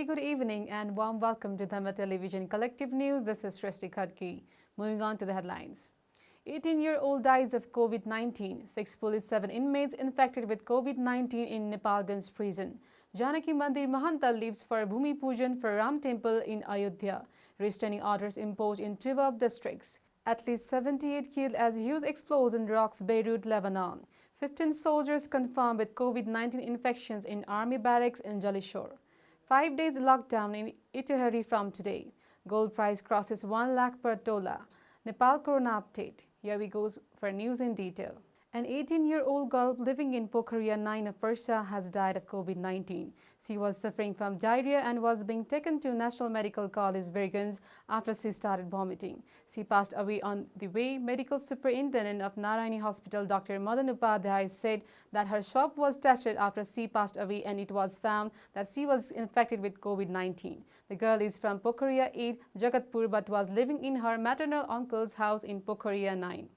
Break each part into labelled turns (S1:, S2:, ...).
S1: very good evening and warm welcome to Dharma Television Collective News. This is Shrishti Khadki. Moving on to the headlines. 18-year-old dies of COVID-19. 6 police, 7 inmates infected with COVID-19 in Nepalganj prison. Janaki Mandir Mahanta leaves for Bhumi Pujan for Ram Temple in Ayodhya. Restraining orders imposed in 12 districts. At least 78 killed as huge explosion rocks Beirut, Lebanon. 15 soldiers confirmed with COVID-19 infections in army barracks in Jalishore. 5 days lockdown in Itihari from today. Gold price crosses 1 lakh per tola. Nepal Corona update. Here we go for news in detail. An 18-year-old girl living in Pokhariya 9 of Persia has died of COVID-19. She was suffering from diarrhea and was being taken to National Medical College, Birganj, after she started vomiting. She passed away on the way. Medical Superintendent of Narayani Hospital, Dr. Madan Upadhyay, said that her swab was tested after she passed away and it was found that she was infected with COVID-19. The girl is from Pokhariya 8, Jagatpur, but was living in her maternal uncle's house in Pokhariya 9.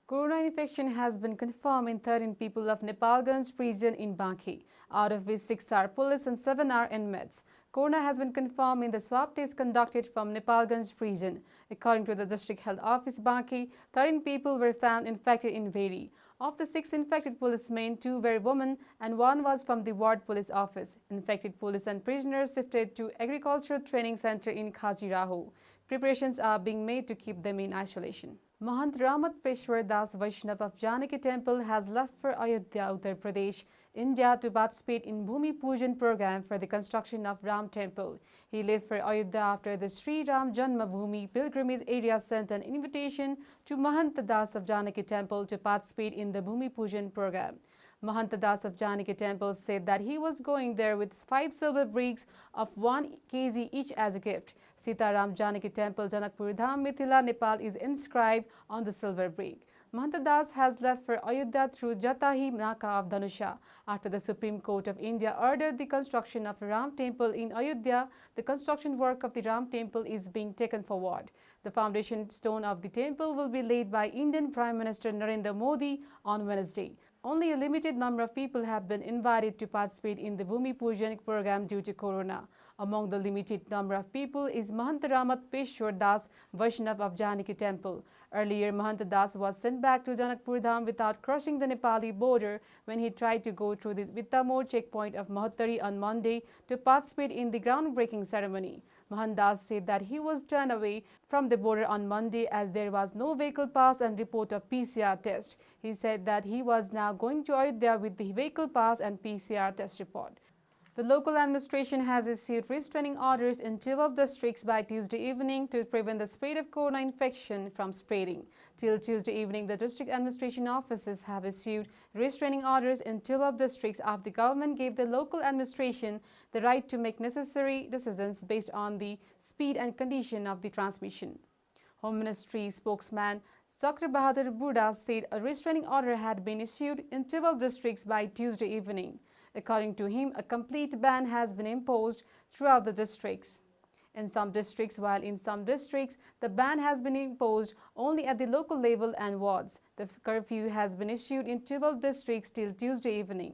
S1: Corona infection has been confirmed in 13 people of Nepalganj region in Banki, out of which 6 are police and 7 are inmates. Corona has been confirmed in the swab test conducted from Nepalganj region. According to the District Health Office Banki, 13 people were found infected in Veri. Of the 6 infected policemen, 2 were women and 1 was from the ward police office. Infected police and prisoners shifted to Agricultural Training Center in Khajuraho. Preparations are being made to keep them in isolation. Mahant Ramat Peshwar Das Vaishnav of Janaki Temple has left for Ayodhya, Uttar Pradesh, India to participate in Bhumi Pujan program for the construction of Ram Temple. He left for Ayodhya after the Sri Ram Janma Bhumi pilgrimage area sent an invitation to Mahant Das of Janaki Temple to participate in the Bhumi Pujan program. Mahant Das of Janaki Temple said that he was going there with 5 silver bricks of 1 kg each as a gift. Sitaram Janaki Temple, Janakpur Dham, Mithila, Nepal is inscribed on the silver brick. Mahant Das has left for Ayodhya through Jatahi Naka of Dhanusha. After the Supreme Court of India ordered the construction of Ram Temple in Ayodhya, the construction work of the Ram Temple is being taken forward. The foundation stone of the temple will be laid by Indian Prime Minister Narendra Modi on Wednesday. Only a limited number of people have been invited to participate in the Bhumi Pujan program due to Corona. Among the limited number of people is Mahant Ramat Peshwar Das Vaishnav of Janaki Temple. Earlier, Mahant Das was sent back to Janakpur Dham without crossing the Nepali border when he tried to go through the Vittamor checkpoint of Mahattari on Monday to participate in the groundbreaking ceremony. Mahant Das said that he was turned away from the border on Monday as there was no vehicle pass and report of PCR test. He said that he was now going to Ayodhya with the vehicle pass and PCR test report. The local administration has issued restraining orders in 12 districts by Tuesday evening to prevent the spread of corona infection from spreading. Till Tuesday evening, the district administration offices have issued restraining orders in 12 districts after the government gave the local administration the right to make necessary decisions based on the speed and condition of the transmission. Home Ministry spokesman Dr. Bahadur Buda said a restraining order had been issued in 12 districts by Tuesday evening. According to him, a complete ban has been imposed throughout the districts. In some districts, while in some districts, the ban has been imposed only at the local level and wards. The curfew has been issued in 12 districts till Tuesday evening.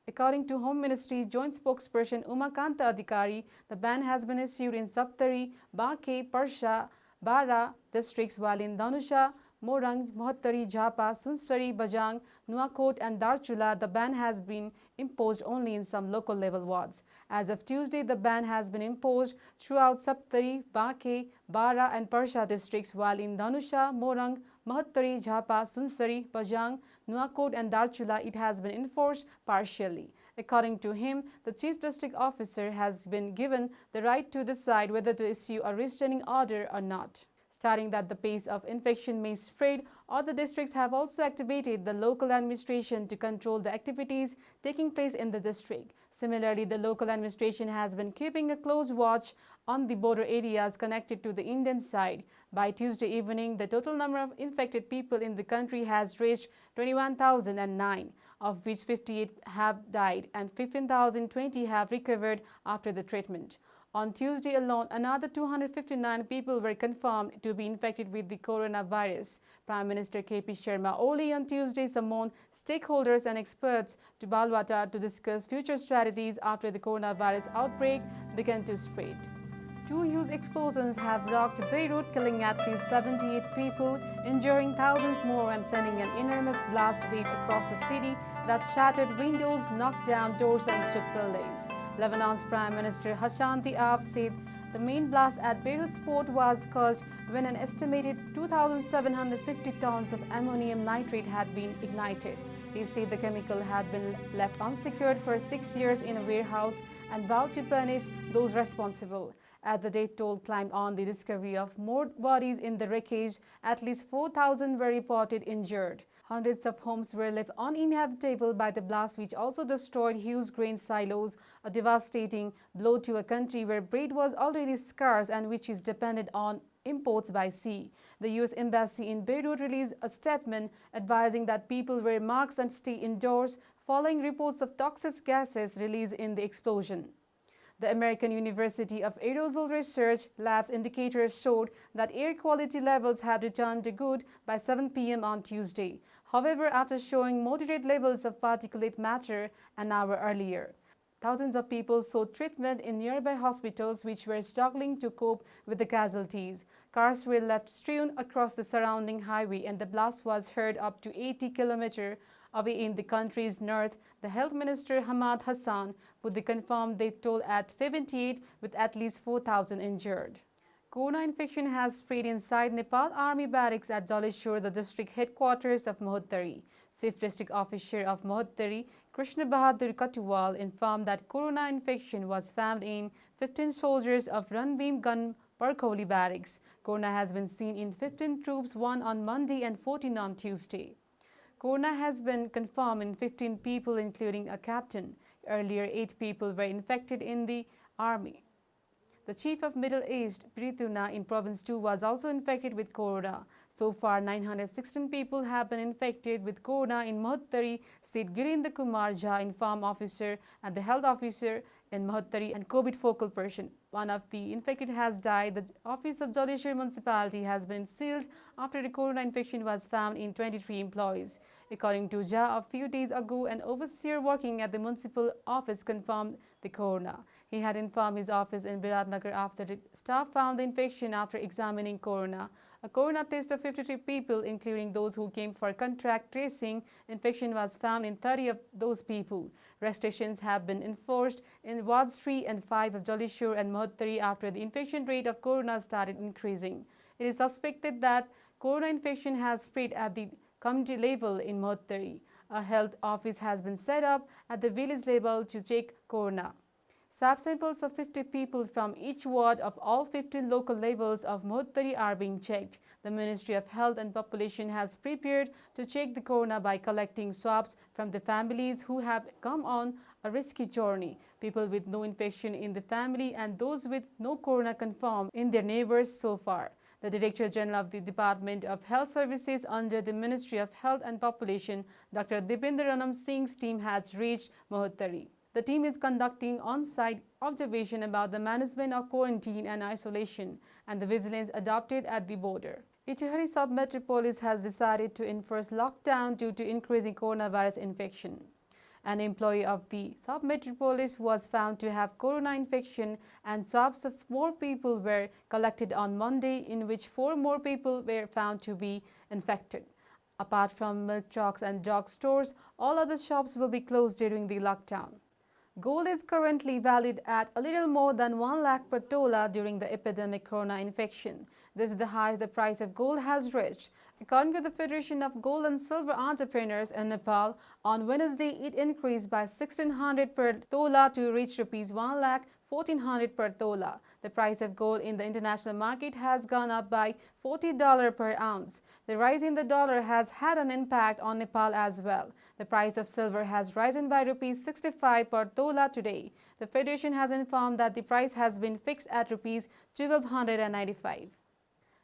S1: According to Home Ministry joint spokesperson Umakanta Adhikari, the ban has been issued in Saptari, Banke, Parsha, Bara districts, while in Dhanusha, Morang, Mohattari, Jhapa, Sunsari, Bajang, Nuakot and Darchula, the ban has been imposed only in some local level wards. As of Tuesday, the ban has been imposed throughout Saptari, Banke, Bara and Parsha districts, while in Dhanusha, Morang, Mohattari, Jhapa, Sunsari, Bajang, Nuakot and Darchula, it has been enforced partially. According to him, the Chief District Officer has been given the right to decide whether to issue a restraining order or not. Stating that the pace of infection may spread, other districts have also activated the local administration to control the activities taking place in the district. Similarly, the local administration has been keeping a close watch on the border areas connected to the Indian side. By Tuesday evening, the total number of infected people in the country has reached 21,009, of which 58 have died and 15,020 have recovered after the treatment. On Tuesday alone, another 259 people were confirmed to be infected with the coronavirus. Prime Minister KP Sharma Oli on Tuesday summoned stakeholders and experts to Balwata to discuss future strategies after the coronavirus outbreak began to spread. Two huge explosions have rocked Beirut, killing at least 78 people, injuring thousands more and sending an enormous blast wave across the city that shattered windows, knocked down doors and shook buildings. Lebanon's Prime Minister Hassan Diab said the main blast at Beirut's port was caused when an estimated 2,750 tons of ammonium nitrate had been ignited. He said the chemical had been left unsecured for 6 years in a warehouse and vowed to punish those responsible. As the death toll climbed on the discovery of more bodies in the wreckage, at least 4,000 were reported injured. Hundreds of homes were left uninhabitable by the blast, which also destroyed huge grain silos, a devastating blow to a country where bread was already scarce and which is dependent on imports by sea. The U.S. Embassy in Beirut released a statement advising that people wear masks and stay indoors following reports of toxic gases released in the explosion. The American University of Aerosol Research Labs indicators showed that air quality levels had returned to good by 7 p.m. on Tuesday. However, after showing moderate levels of particulate matter an hour earlier, thousands of people sought treatment in nearby hospitals which were struggling to cope with the casualties. Cars were left strewn across the surrounding highway and the blast was heard up to 80 kilometers away in the country's north. The Health Minister Hamad Hassan put the confirmed death toll at 78 with at least 4,000 injured. Corona infection has spread inside Nepal Army barracks at Joleshwar, the district headquarters of Mohottari. Chief District Officer of Mohottari, Krishna Bahadur Katuwal, informed that corona infection was found in 15 soldiers of Ranveem Gun Barkoli barracks. Corona has been seen in 15 troops, 1 on Monday and 14 on Tuesday. Corona has been confirmed in 15 people, including a captain. Earlier, 8 people were infected in the army. The chief of Middle East, Prituna, in Province 2 was also infected with corona. So far, 916 people have been infected with corona in Mohottari, said Girinder Kumar Jha, Inform Officer and the Health Officer in Mohottari and COVID focal person. One of the infected has died. The office of Joleshwar municipality has been sealed after the corona infection was found in 23 employees. According to Jha, a few days ago, an overseer working at the municipal office confirmed the corona. He had informed his office in Biratnagar after the staff found the infection after examining corona. A corona test of 53 people, including those who came for contact tracing, infection was found in 30 of those people. Restrictions have been enforced in Ward 3 and 5 of Joleshwar and Mohottari after the infection rate of corona started increasing. It is suspected that corona infection has spread at the community level in Mohottari. A health office has been set up at the village level to check corona. Swab samples of 50 people from each ward of all 15 local levels of Mohottari are being checked. The Ministry of Health and Population has prepared to check the corona by collecting swabs from the families who have come on a risky journey. People with no infection in the family and those with no corona confirmed in their neighbors so far. The Director General of the Department of Health Services under the Ministry of Health and Population, Dr. Dipender Ranam Singh's team has reached Mohottari. The team is conducting on-site observation about the management of quarantine and isolation and the vigilance adopted at the border. Itihari Sub-Metropolis has decided to enforce lockdown due to increasing coronavirus infection. An employee of the Sub-Metropolis was found to have corona infection and swabs of more people were collected on Monday, in which 4 more people were found to be infected. Apart from milk trucks and drug stores, all other shops will be closed during the lockdown. Gold is currently valued at a little more than 1 lakh per tola during the epidemic corona infection. This is the highest the price of gold has reached. According to the Federation of Gold and Silver Entrepreneurs in Nepal, on Wednesday it increased by 1,600 per tola to reach rupees 1 lakh 1,400 per tola. The price of gold in the international market has gone up by $40 per ounce. The rise in the dollar has had an impact on Nepal as well. The price of silver has risen by rupees 65 per tola today. The Federation has informed that the price has been fixed at rupees 1,295.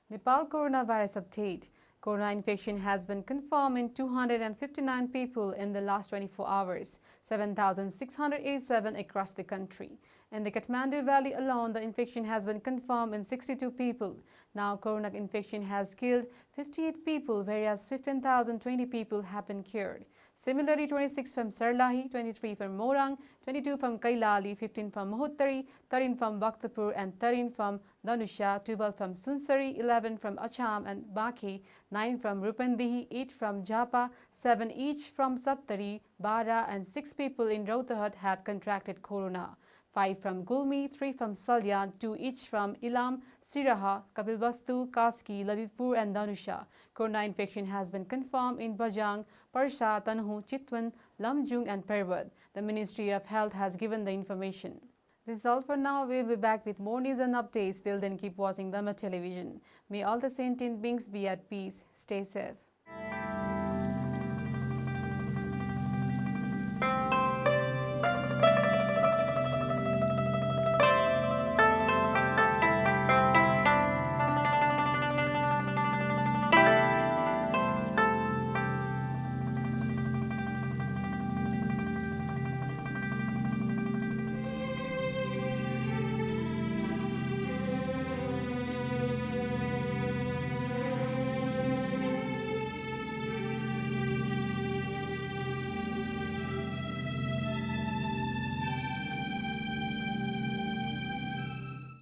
S1: Nepal coronavirus update. Corona infection has been confirmed in 259 people in the last 24 hours, 7,687 across the country. In the Kathmandu Valley alone, the infection has been confirmed in 62 people. Now, corona infection has killed 58 people, whereas 15,020 people have been cured. Similarly, 26 from Sarlahi, 23 from Morang, 22 from Kailali, 15 from Mahuttari, 13 from Bhaktapur and 13 from Danusha, 12 from Sunsari, 11 from Acham and Baki, 9 from Rupandihi, 8 from Japa, 7 each from Saptari, Bara and 6 people in Rohtahat have contracted corona. 5 from Gulmi, 3 from Salyan, 2 each from Ilam, Siraha, Kapilvastu, Kaski, Lalitpur and Danusha. Corona infection has been confirmed in Bajang, Parsha, Tanhu, Chitwan, Lamjung and Perwad. The Ministry of Health has given the information. This is all for now. We will be back with more news and updates. Till then, keep watching Dharma television. May all the sentient beings be at peace. Stay safe.